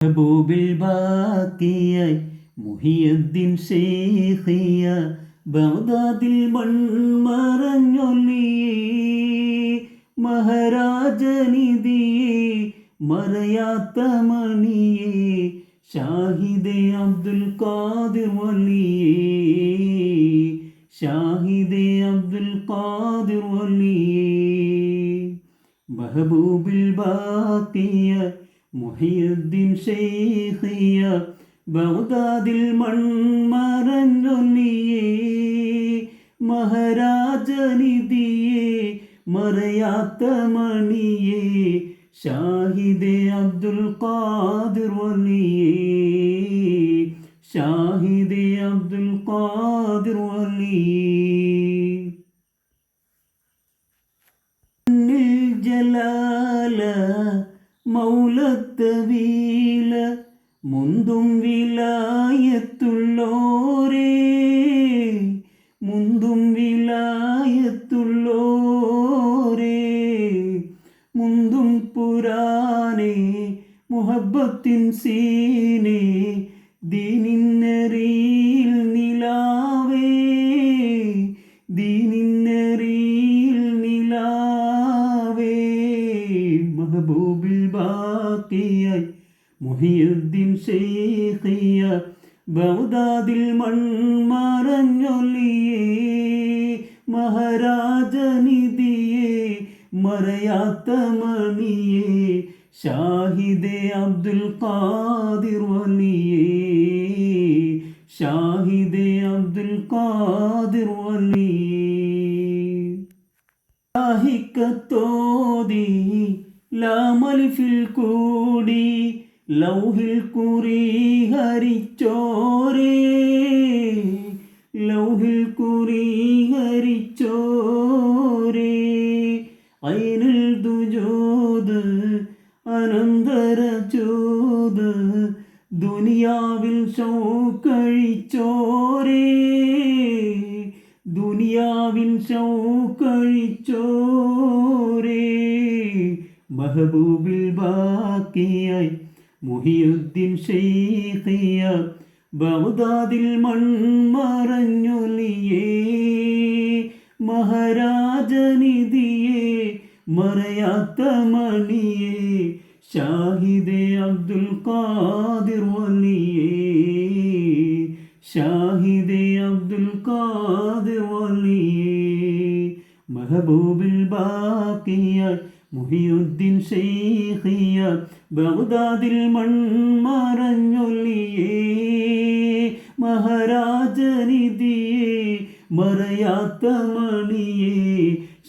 ഹബൂബിൽ ബാക്കിയായി മുഹിയുദ്ദീൻ ശൈഖിയ ബഗ്ദാദിൽ മൺമറഞ്ഞൊല്ലിയേ മഹാരാജനിധിയേ മറയാത്ത മണിയേ ഷാഹിദേ അബ്ദുൽ ഖാദിർ വലിയേ ഷാഹിദേ അബ്ദുൽ ഖാദിർ വലിയേ മെഹബൂബിൽ ബാക്കിയ മുഹിയുദ്ദീൻ ശൈഖിയ ബഗ്ദാദിൽ മൺമറഞ്ഞൊല്ലിയേ മഹാരാജനിധിയേ മറയാത്ത മണിയേ ഷാഹിദേ അബ്ദുൽ ഖാദിർ വലിയേ ഷാഹിദേ അബ്ദുൽ ഖാദിർ വലിയേ ജലാല മൗലത്തവീല മുന്തും വിലായത്തുള്ളോരേ മുന്തും വിലായത്തുള്ളോരേ മുന്തും പുരാനേ മുഹബ്ബത്തിൻ സീനേ ദീനിന്നറിയിൽ നിലാവേ ദീനിന്നറിയിൽ നിലാവേ മെഹബൂബിൽ ബാക്കിയായി മുഹിയുദ്ദീൻ ശൈഖിയ ബഗ്ദാദിൽ മൺമറഞ്ഞൊല്ലിയേ മഹാരാജനിധിയേ മറയാത്ത മണിയേ ഷാഹിദേ അബ്ദുൽ ഖാദിർ വലിയേ ഷാഹിദേ അബ്ദുൽ ഖാദിർ വലിയേ ാഹിക്കത്തോതി ലാമലിഫിൽ കൂടി ലൗഹിൽ കുറി ഹരിച്ചോരേ ലൗഹിൽ കുറി ഹരിച്ചോരേ ഐനുൽ ദുജൂദ് അനന്തര ചൂത് ദുനിയാവിൽ ഷൗക്കഴിച്ചോരേ ദുനിയാവിൻ ഷൗക്കഴിച്ചോരേ മെഹബൂബിൽ ബാക്കിയായി മുഹിയുദ്ദീൻ ശൈഖിയ ബഗ്ദാദിൽ മൺമറഞ്ഞൊല്ലിയേ മഹാരാജനിധിയേ മറയാത്ത മണിയേ ഷാഹിദേ അബ്ദുൽ ഖാദിർ വലിയേ ഷാഹിദേ അബ്ദുൽ ഖാദിർ വലിയേ മെഹബൂബിൽ ബാക്കിയായി മുഹിയുദ്ദീൻ ശൈഖിയ ബഗ്ദാദിൽ മൺമറഞ്ഞൊല്ലിയേ മഹാരാജനിധിയേ മറയാത്ത മണിയേ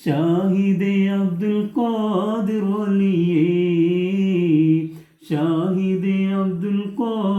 ഷാഹിദേ അബ്ദുൽ ഖാദിർ വലിയേ ഷാഹിദേ അബ്ദുൽ ഖാദിർ